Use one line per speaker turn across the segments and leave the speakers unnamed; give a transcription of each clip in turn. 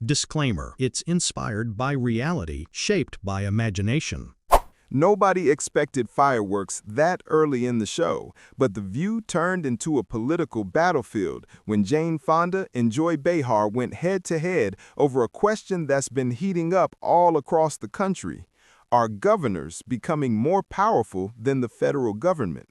Disclaimer: it's inspired by reality, shaped by imagination.
Nobody expected fireworks that early in the show, but the view turned into a political battlefield when Jane Fonda and Joy Behar went head-to-head over a question that's been heating up all across the country. Are governors becoming more powerful than the federal government?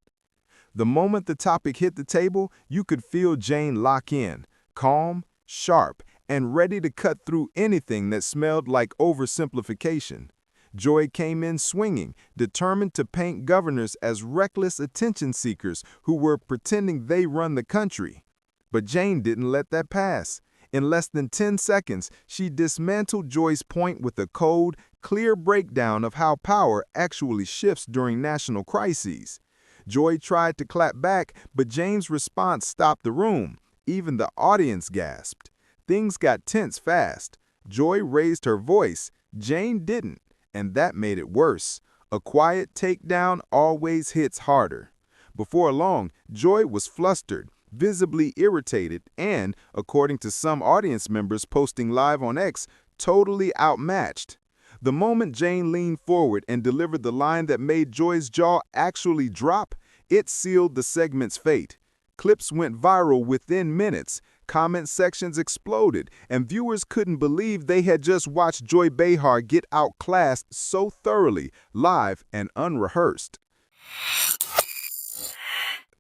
The moment the topic hit the table, you could feel Jane lock in, calm, sharp, and ready to cut through anything that smelled like oversimplification. Joy came in swinging, determined to paint governors as reckless attention seekers who were pretending they run the country. But Jane didn't let that pass. In less than 10 seconds, she dismantled Joy's point with a cold, clear breakdown of how power actually shifts during national crises. Joy tried to clap back, but Jane's response stopped the room. Even the audience gasped. Things got tense fast. Joy raised her voice. Jane didn't. And that made it worse. A quiet takedown always hits harder. Before long, Joy was flustered, visibly irritated, and, according to some audience members posting live on X, totally outmatched. The moment Jane leaned forward and delivered the line that made Joy's jaw actually drop, it sealed the segment's fate. Clips went viral within minutes. Comment sections exploded, and viewers couldn't believe they had just watched Joy Behar get outclassed so thoroughly, live and unrehearsed.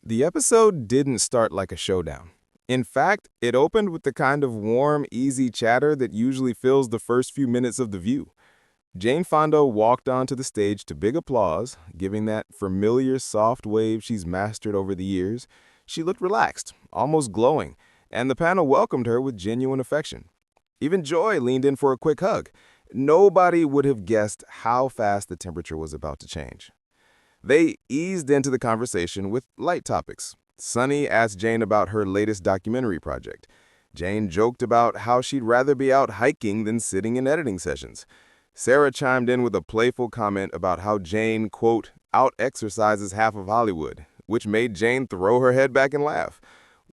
The episode didn't start like a showdown. In fact, it opened with the kind of warm, easy chatter that usually fills the first few minutes of The View. Jane Fonda walked onto the stage to big applause, giving that familiar soft wave she's mastered over the years. She looked relaxed, almost glowing, and the panel welcomed her with genuine affection. Even Joy leaned in for a quick hug. Nobody would have guessed how fast the temperature was about to change. They eased into the conversation with light topics. Sunny asked Jane about her latest documentary project. Jane joked about how she'd rather be out hiking than sitting in editing sessions. Sarah chimed in with a playful comment about how Jane, quote, out-exercises half of Hollywood, which made Jane throw her head back and laugh.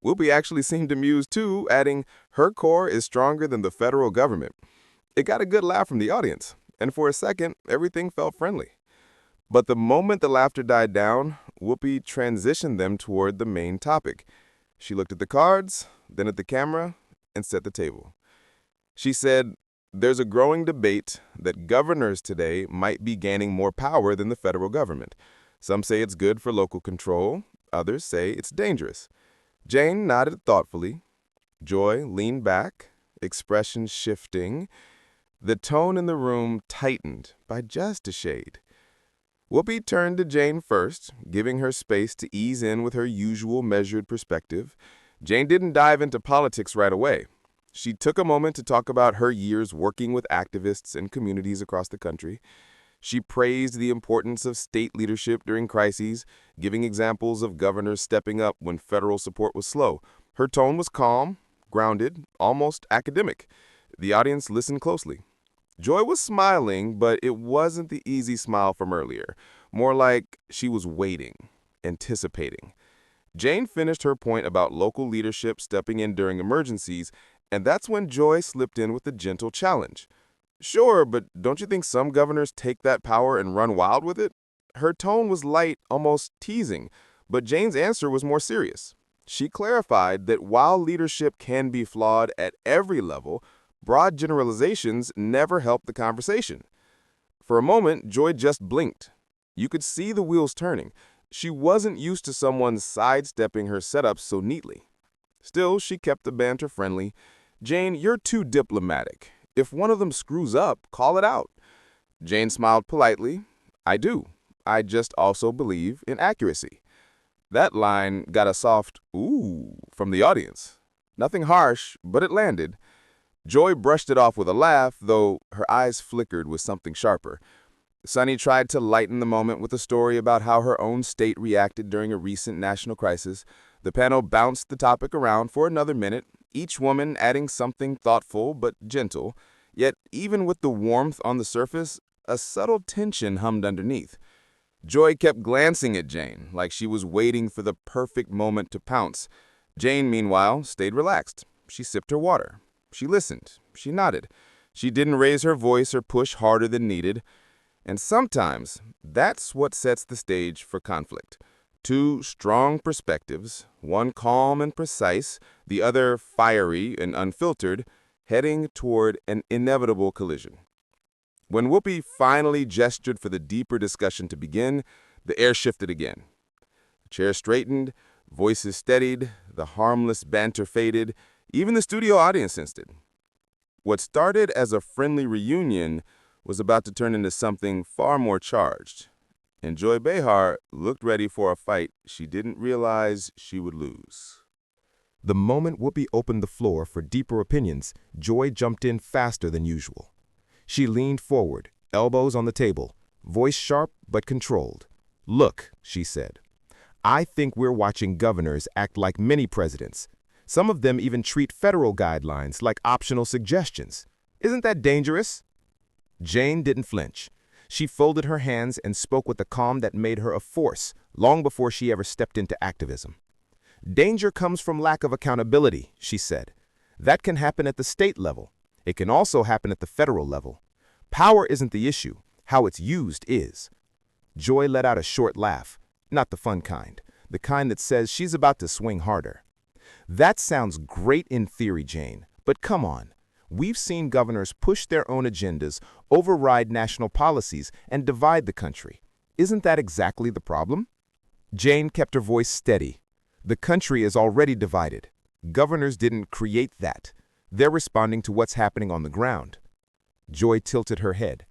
Whoopi actually seemed amused too, adding, her core is stronger than the federal government. It got a good laugh from the audience, and for a second, everything felt friendly. But the moment the laughter died down, Whoopi transitioned them toward the main topic. She looked at the cards, then at the camera, and set the table. She said, there's a growing debate that governors today might be gaining more power than the federal government. Some say it's good for local control, others say it's dangerous. Jane nodded thoughtfully. Joy leaned back, expression shifting. The tone in the room tightened by just a shade. Whoopi turned to Jane first, giving her space to ease in with her usual measured perspective. Jane didn't dive into politics right away. She took a moment to talk about her years working with activists and communities across the country. She praised the importance of state leadership during crises, giving examples of governors stepping up when federal support was slow. Her tone was calm, grounded, almost academic. The audience listened closely. Joy was smiling, but it wasn't the easy smile from earlier. More like she was waiting, anticipating. Jane finished her point about local leadership stepping in during emergencies, and that's when Joy slipped in with a gentle challenge. Sure, but don't you think some governors take that power and run wild with it? Her tone was light, almost teasing, but Jane's answer was more serious. She clarified that while leadership can be flawed at every level, broad generalizations never help the conversation. For a moment, Joy just blinked. You could see the wheels turning. She wasn't used to someone sidestepping her setup so neatly. Still, she kept the banter friendly. Jane, you're too diplomatic. If one of them screws up, call it out. Jane smiled politely. I do. I just also believe in accuracy. That line got a soft ooh from the audience. Nothing harsh, but it landed. Joy brushed it off with a laugh, though her eyes flickered with something sharper. Sunny tried to lighten the moment with a story about how her own state reacted during a recent national crisis. The panel bounced the topic around for another minute, each woman adding something thoughtful but gentle. Yet, even with the warmth on the surface, a subtle tension hummed underneath. Joy kept glancing at Jane, like she was waiting for the perfect moment to pounce. Jane, meanwhile, stayed relaxed. She sipped her water. She listened. She nodded. She didn't raise her voice or push harder than needed. And sometimes that's what sets the stage for conflict. Two strong perspectives, one calm and precise, the other fiery and unfiltered, heading toward an inevitable collision. When Whoopi finally gestured for the deeper discussion to begin, the air shifted again. The chair straightened, voices steadied, the harmless banter faded, even the studio audience sensed it. What started as a friendly reunion was about to turn into something far more charged. And Joy Behar looked ready for a fight she didn't realize she would lose.
The moment Whoopi opened the floor for deeper opinions, Joy jumped in faster than usual. She leaned forward, elbows on the table, voice sharp but controlled. "Look," she said, "I think we're watching governors act like mini presidents. Some of them even treat federal guidelines like optional suggestions. Isn't that dangerous?" Jane didn't flinch. She folded her hands and spoke with a calm that made her a force long before she ever stepped into activism. "Danger comes from lack of accountability," she said. "That can happen at the state level. It can also happen at the federal level. Power isn't the issue. How it's used is." Joy let out a short laugh, not the fun kind, the kind that says she's about to swing harder. "That sounds great in theory, Jane, but come on. We've seen governors push their own agendas, override national policies, and divide the country. Isn't that exactly the problem?" Jane kept her voice steady. "The country is already divided. Governors didn't create that. They're responding to what's happening on the ground." Joy tilted her head.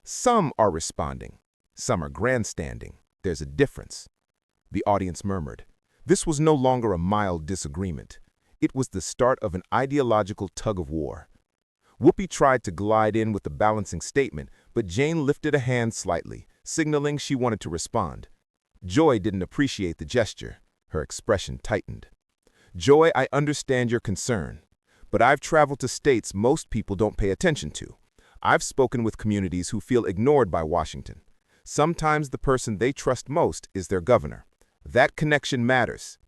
"Some are responding. Some are grandstanding. There's a difference." The audience murmured. This was no longer a mild disagreement. It was the start of an ideological tug-of-war. Whoopi tried to glide in with a balancing statement, but Jane lifted a hand slightly, signaling she wanted to respond. Joy didn't appreciate the gesture. Her expression tightened. "Joy, I understand your concern, but I've traveled to states most people don't pay attention to. I've spoken with communities who feel ignored by Washington. Sometimes the person they trust most is their governor. That connection matters."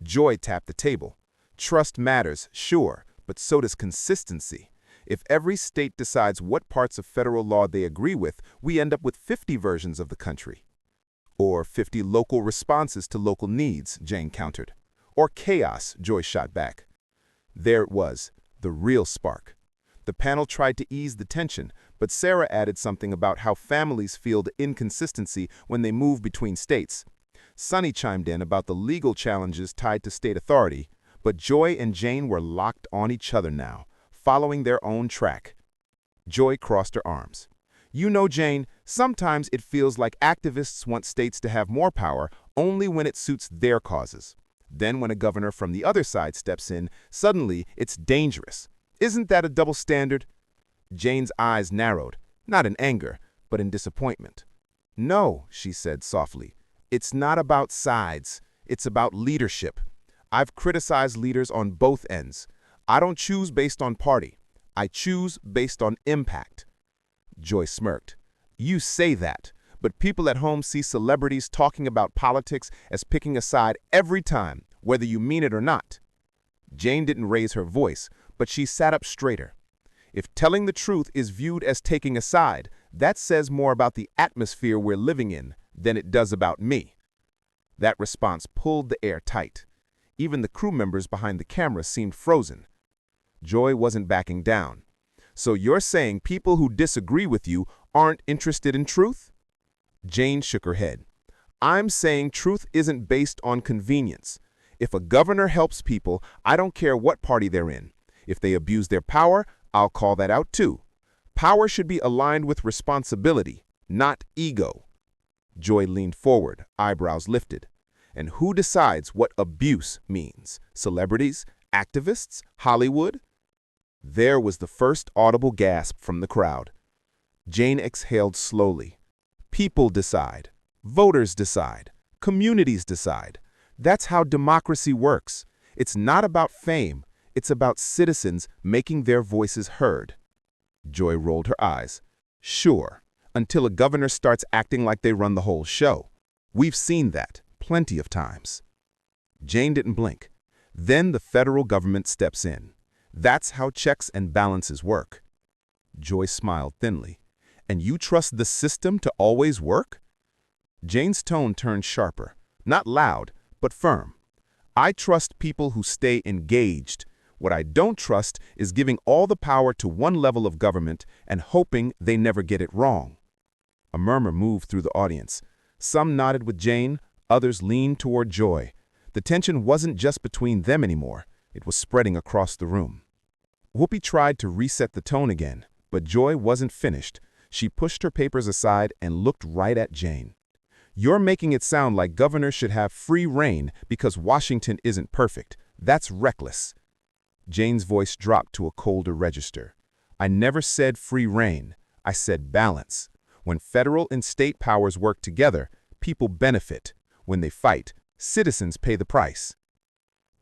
Joy tapped the table. "Trust matters, sure, but so does consistency. If every state decides what parts of federal law they agree with, we end up with 50 versions of the country." "Or 50 local responses to local needs," Jane countered. "Or chaos," Joy shot back. There it was, the real spark. The panel tried to ease the tension, but Sarah added something about how families feel the inconsistency when they move between states. Sunny chimed in about the legal challenges tied to state authority, but Joy and Jane were locked on each other now, following their own track. Joy crossed her arms. "You know, Jane, sometimes it feels like activists want states to have more power only when it suits their causes. Then when a governor from the other side steps in, suddenly it's dangerous. Isn't that a double standard?" Jane's eyes narrowed, not in anger, but in disappointment. "No," she said softly. "It's not about sides. It's about leadership. I've criticized leaders on both ends. I don't choose based on party. I choose based on impact." Joy smirked. "You say that, but people at home see celebrities talking about politics as picking a side every time, whether you mean it or not." Jane didn't raise her voice, but she sat up straighter. "If telling the truth is viewed as taking a side, that says more about the atmosphere we're living in than it does about me." That response pulled the air tight. Even the crew members behind the camera seemed frozen. Joy wasn't backing down. "So you're saying people who disagree with you aren't interested in truth?" Jane shook her head. "I'm saying truth isn't based on convenience. If a governor helps people, I don't care what party they're in. If they abuse their power, I'll call that out too. Power should be aligned with responsibility, not ego." Joy leaned forward, eyebrows lifted. "And who decides what abuse means? Celebrities? Activists? Hollywood?" There was the first audible gasp from the crowd. Jane exhaled slowly. "People decide. Voters decide. Communities decide. That's how democracy works. It's not about fame. It's about citizens making their voices heard." Joy rolled her eyes. "Sure, until a governor starts acting like they run the whole show. We've seen that plenty of times." Jane didn't blink. Then the federal government steps in. That's how checks and balances work. Joy smiled thinly. And you trust the system to always work? Jane's tone turned sharper, not loud, but firm. I trust people who stay engaged. What I don't trust is giving all the power to one level of government and hoping they never get it wrong. A murmur moved through the audience. Some nodded with Jane, others leaned toward Joy. The tension wasn't just between them anymore. It was spreading across the room. Whoopi tried to reset the tone again, but Joy wasn't finished. She pushed her papers aside and looked right at Jane. You're making it sound like governors should have free rein because Washington isn't perfect. That's reckless. Jane's voice dropped to a colder register. I never said free rein. I said balance. When federal and state powers work together, people benefit. When they fight, citizens pay the price.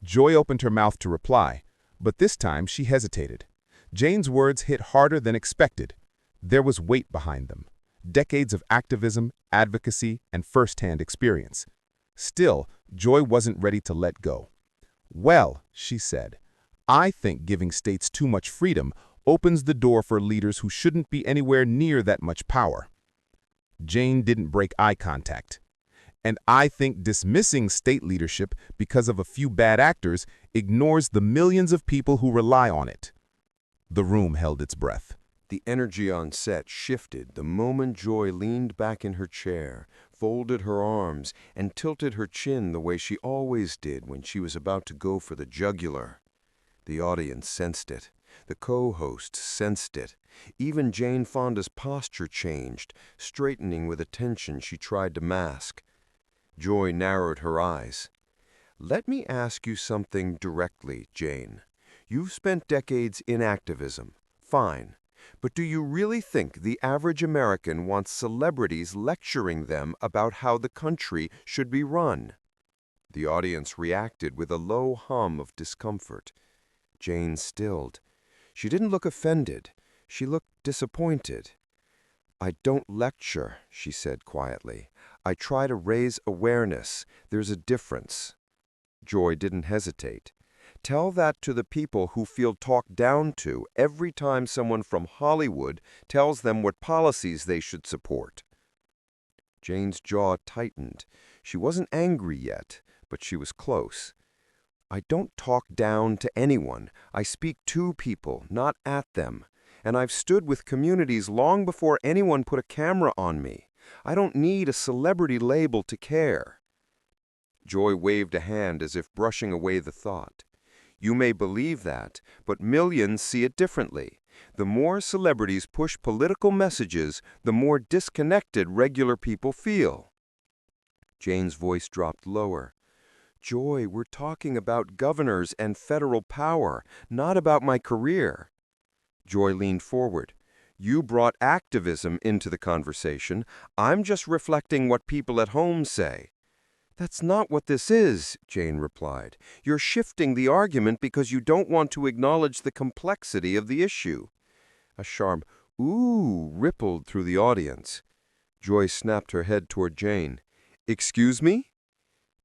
Joy opened her mouth to reply, but this time she hesitated. Jane's words hit harder than expected. There was weight behind them. Decades of activism, advocacy, and first-hand experience. Still, Joy wasn't ready to let go. Well, she said, I think giving states too much freedom opens the door for leaders who shouldn't be anywhere near that much power. Jane didn't break eye contact. And I think dismissing state leadership because of a few bad actors ignores the millions of people who rely on it. The room held its breath.
The energy on set shifted the moment Joy leaned back in her chair, folded her arms, and tilted her chin the way she always did when she was about to go for the jugular. The audience sensed it. The co-host sensed it. Even Jane Fonda's posture changed, straightening with a tension she tried to mask. Joy narrowed her eyes. Let me ask you something directly, Jane. You've spent decades in activism. Fine. But do you really think the average American wants celebrities lecturing them about how the country should be run? The audience reacted with a low hum of discomfort. Jane stilled. She didn't look offended. She looked disappointed. I don't lecture, she said quietly. I try to raise awareness. There's a difference. Joy didn't hesitate. Tell that to the people who feel talked down to every time someone from Hollywood tells them what policies they should support. Jane's jaw tightened. She wasn't angry yet, but she was close. I don't talk down to anyone. I speak to people, not at them. And I've stood with communities long before anyone put a camera on me. I don't need a celebrity label to care. Joy waved a hand as if brushing away the thought. You may believe that, but millions see it differently. The more celebrities push political messages, the more disconnected regular people feel. Jane's voice dropped lower. Joy, we're talking about governors and federal power, not about my career. Joy leaned forward. You brought activism into the conversation. I'm just reflecting what people at home say. That's not what this is, Jane replied. You're shifting the argument because you don't want to acknowledge the complexity of the issue. A sharp ooh rippled through the audience. Joy snapped her head toward Jane. Excuse me?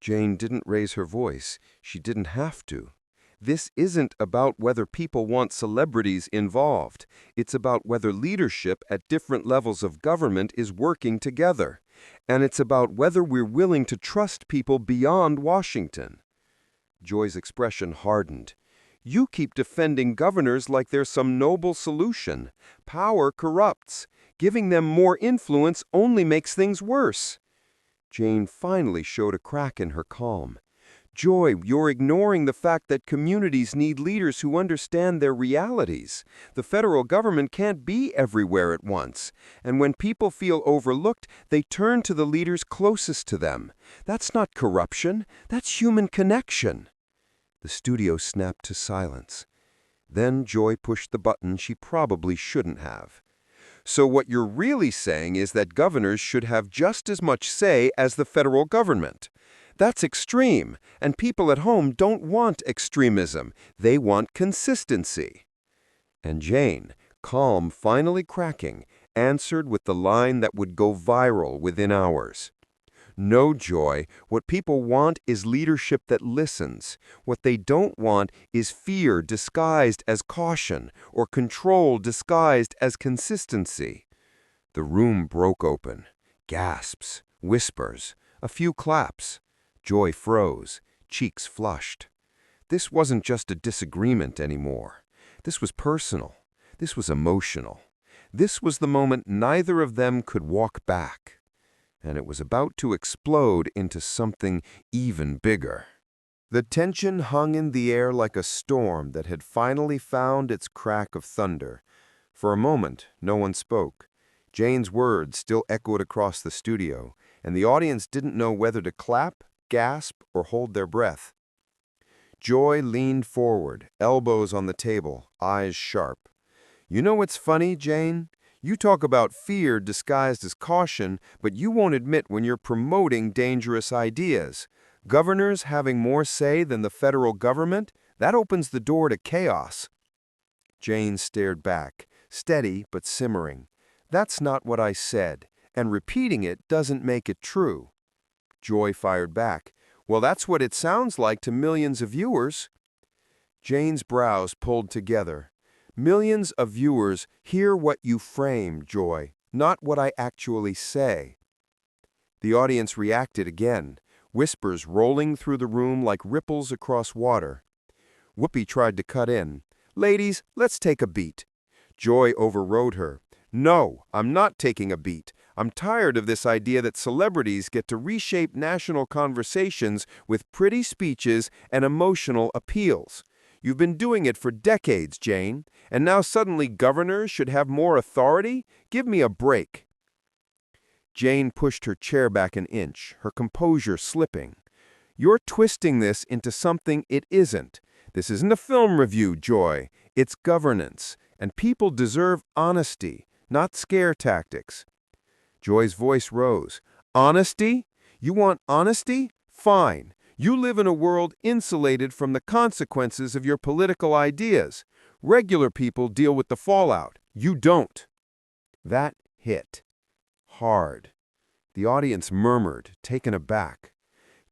Jane didn't raise her voice. She didn't have to. This isn't about whether people want celebrities involved. It's about whether leadership at different levels of government is working together. And it's about whether we're willing to trust people beyond Washington. Joy's expression hardened. You keep defending governors like there's some noble solution. Power corrupts. Giving them more influence only makes things worse. Jane finally showed a crack in her calm. Joy, you're ignoring the fact that communities need leaders who understand their realities. The federal government can't be everywhere at once. And when people feel overlooked, they turn to the leaders closest to them. That's not corruption. That's human connection. The studio snapped to silence. Then Joy pushed the button she probably shouldn't have. So what you're really saying is that governors should have just as much say as the federal government. That's extreme, and people at home don't want extremism. They want consistency. And Jane, calm finally cracking, answered with the line that would go viral within hours. No, Joy. What people want is leadership that listens. What they don't want is fear disguised as caution or control disguised as consistency. The room broke open. Gasps, whispers, a few claps. Joy froze, cheeks flushed. This wasn't just a disagreement anymore. This was personal. This was emotional. This was the moment neither of them could walk back. And it was about to explode into something even bigger. The tension hung in the air like a storm that had finally found its crack of thunder. For a moment, no one spoke. Jane's words still echoed across the studio, and the audience didn't know whether to clap, gasp, or hold their breath. Joy leaned forward, elbows on the table, eyes sharp. You know what's funny, Jane? You talk about fear disguised as caution, but you won't admit when you're promoting dangerous ideas. Governors having more say than the federal government? That opens the door to chaos. Jane stared back, steady but simmering. That's not what I said, and repeating it doesn't make it true. Joy fired back. Well, that's what it sounds like to millions of viewers. Jane's brows pulled together. Millions of viewers hear what you frame, Joy, not what I actually say. The audience reacted again, whispers rolling through the room like ripples across water. Whoopi tried to cut in. Ladies, let's take a beat. Joy overrode her. No, I'm not taking a beat. I'm tired of this idea that celebrities get to reshape national conversations with pretty speeches and emotional appeals. You've been doing it for decades, Jane, and now suddenly governors should have more authority? Give me a break. Jane pushed her chair back an inch, her composure slipping. You're twisting this into something it isn't. This isn't a film review, Joy. It's governance, and people deserve honesty, not scare tactics. Joy's voice rose. Honesty? You want honesty? Fine. You live in a world insulated from the consequences of your political ideas. Regular people deal with the fallout. You don't. That hit. Hard. The audience murmured, taken aback.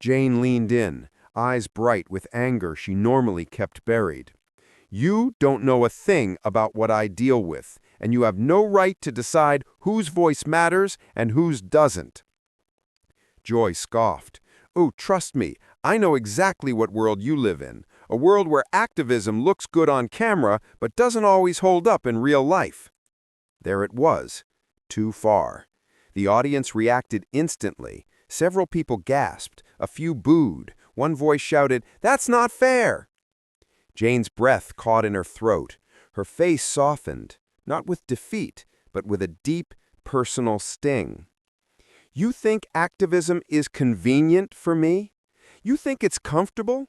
Jane leaned in, eyes bright with anger she normally kept buried. You don't know a thing about what I deal with, and you have no right to decide whose voice matters and whose doesn't. Joy scoffed. Oh, trust me, I know exactly what world you live in, a world where activism looks good on camera but doesn't always hold up in real life. There it was. Too far. The audience reacted instantly. Several people gasped, a few booed. One voice shouted, "That's not fair!" Jane's breath caught in her throat. Her face softened, not with defeat, but with a deep, personal sting. You think activism is convenient for me? You think it's comfortable?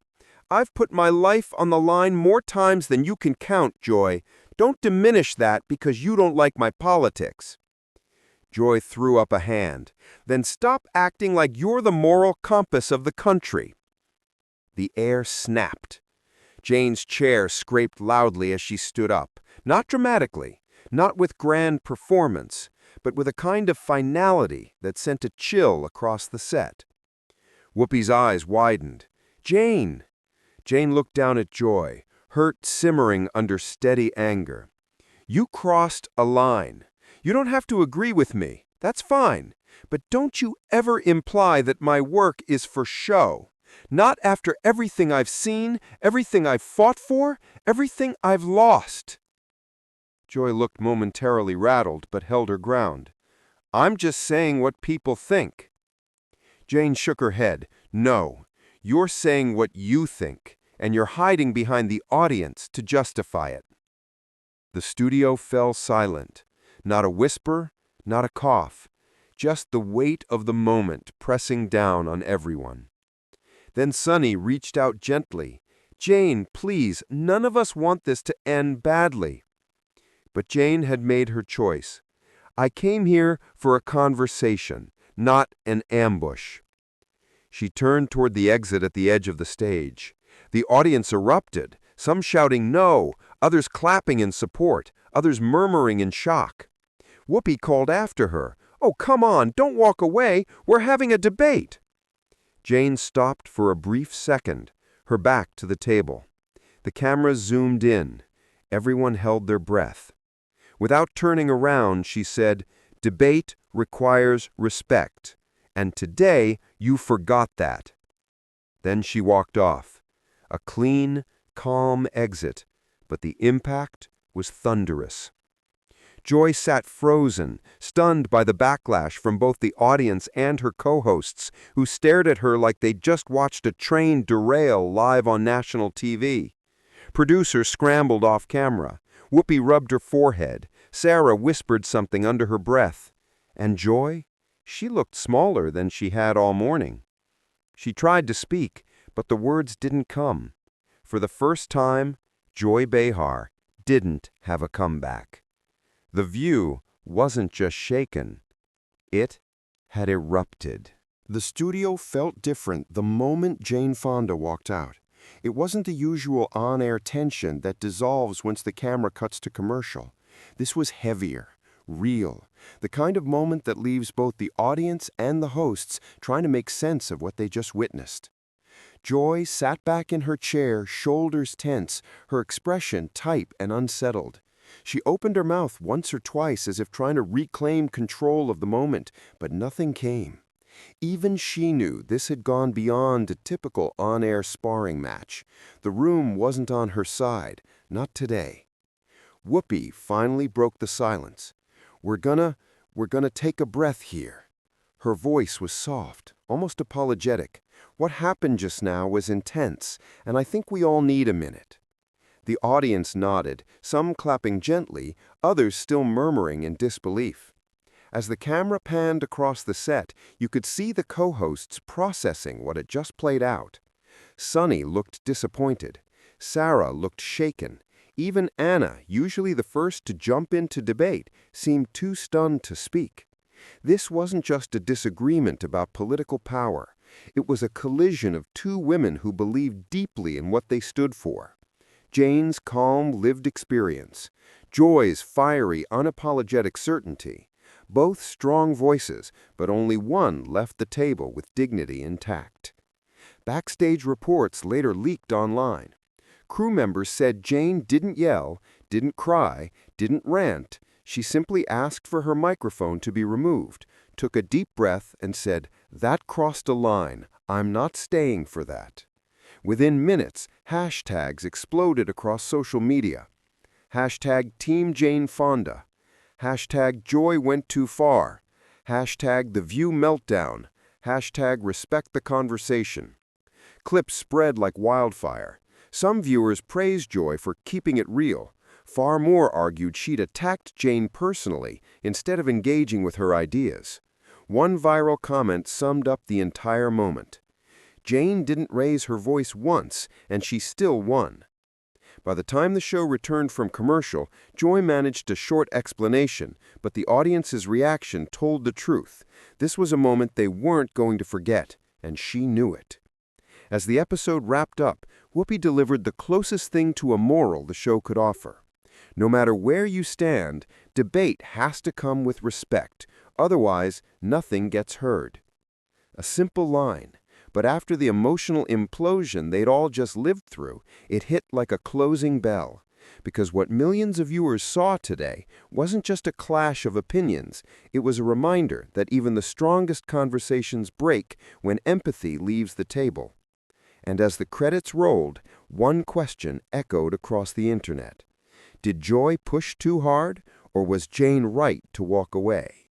I've put my life on the line more times than you can count, Joy. Don't diminish that because you don't like my politics. Joy threw up a hand. Then stop acting like you're the moral compass of the country. The air snapped. Jane's chair scraped loudly as she stood up, not dramatically, not with grand performance, but with a kind of finality that sent a chill across the set. Whoopi's eyes widened. Jane! Jane looked down at Joy, hurt simmering under steady anger. You crossed a line. You don't have to agree with me. That's fine. But don't you ever imply that my work is for show. Not after everything I've seen, everything I've fought for, everything I've lost. Joy looked momentarily rattled, but held her ground. I'm just saying what people think. Jane shook her head. No, you're saying what you think, and you're hiding behind the audience to justify it. The studio fell silent. Not a whisper, not a cough, just the weight of the moment pressing down on everyone. Then Sonny reached out gently. Jane, please, none of us want this to end badly. But Jane had made her choice. I came here for a conversation, not an ambush. She turned toward the exit at the edge of the stage. The audience erupted, some shouting no, others clapping in support, others murmuring in shock. Whoopi called after her. "Oh, come on, don't walk away. We're having a debate." Jane stopped for a brief second, her back to the table. The camera zoomed in. Everyone held their breath. Without turning around, she said, "Debate requires respect. And today, you forgot that." Then she walked off. A clean, calm exit, but the impact was thunderous. Joy sat frozen, stunned by the backlash from both the audience and her co-hosts, who stared at her like they'd just watched a train derail live on national TV. Producers scrambled off camera. Whoopi rubbed her forehead. Sarah whispered something under her breath. And Joy? She looked smaller than she had all morning. She tried to speak, but the words didn't come. For the first time, Joy Behar didn't have a comeback. The View wasn't just shaken. It had erupted.
The studio felt different the moment Jane Fonda walked out. It wasn't the usual on-air tension that dissolves once the camera cuts to commercial. This was heavier, real, the kind of moment that leaves both the audience and the hosts trying to make sense of what they just witnessed. Joy sat back in her chair, shoulders tense, her expression tight and unsettled. She opened her mouth once or twice as if trying to reclaim control of the moment, but nothing came. Even she knew this had gone beyond a typical on-air sparring match. The room wasn't on her side, not today. Whoopi finally broke the silence. We're gonna take a breath here." Her voice was soft, almost apologetic. "What happened just now was intense, and I think we all need a minute." The audience nodded, some clapping gently, others still murmuring in disbelief. As the camera panned across the set, you could see the co-hosts processing what had just played out. Sunny looked disappointed. Sarah looked shaken. Even Anna, usually the first to jump into debate, seemed too stunned to speak. This wasn't just a disagreement about political power. It was a collision of two women who believed deeply in what they stood for. Jane's calm, lived experience. Joy's fiery, unapologetic certainty. Both strong voices, but only one left the table with dignity intact. Backstage reports later leaked online. Crew members said Jane didn't yell, didn't cry, didn't rant. She simply asked for her microphone to be removed, took a deep breath, and said, "That crossed a line. I'm not staying for that." Within minutes, hashtags exploded across social media. Hashtag Team Jane Fonda. Hashtag Joy went too far. Hashtag The View meltdown. Hashtag Respect the conversation. Clips spread like wildfire. Some viewers praised Joy for keeping it real. Far more argued she'd attacked Jane personally instead of engaging with her ideas. One viral comment summed up the entire moment. Jane didn't raise her voice once, and she still won. By the time the show returned from commercial, Joy managed a short explanation, but the audience's reaction told the truth. This was a moment they weren't going to forget, and she knew it. As the episode wrapped up, Whoopi delivered the closest thing to a moral the show could offer. No matter where you stand, debate has to come with respect. Otherwise, nothing gets heard. A simple line. But after the emotional implosion they'd all just lived through, it hit like a closing bell. Because what millions of viewers saw today wasn't just a clash of opinions, it was a reminder that even the strongest conversations break when empathy leaves the table. And as the credits rolled, one question echoed across the internet. Did Joy push too hard, or was Jane right to walk away?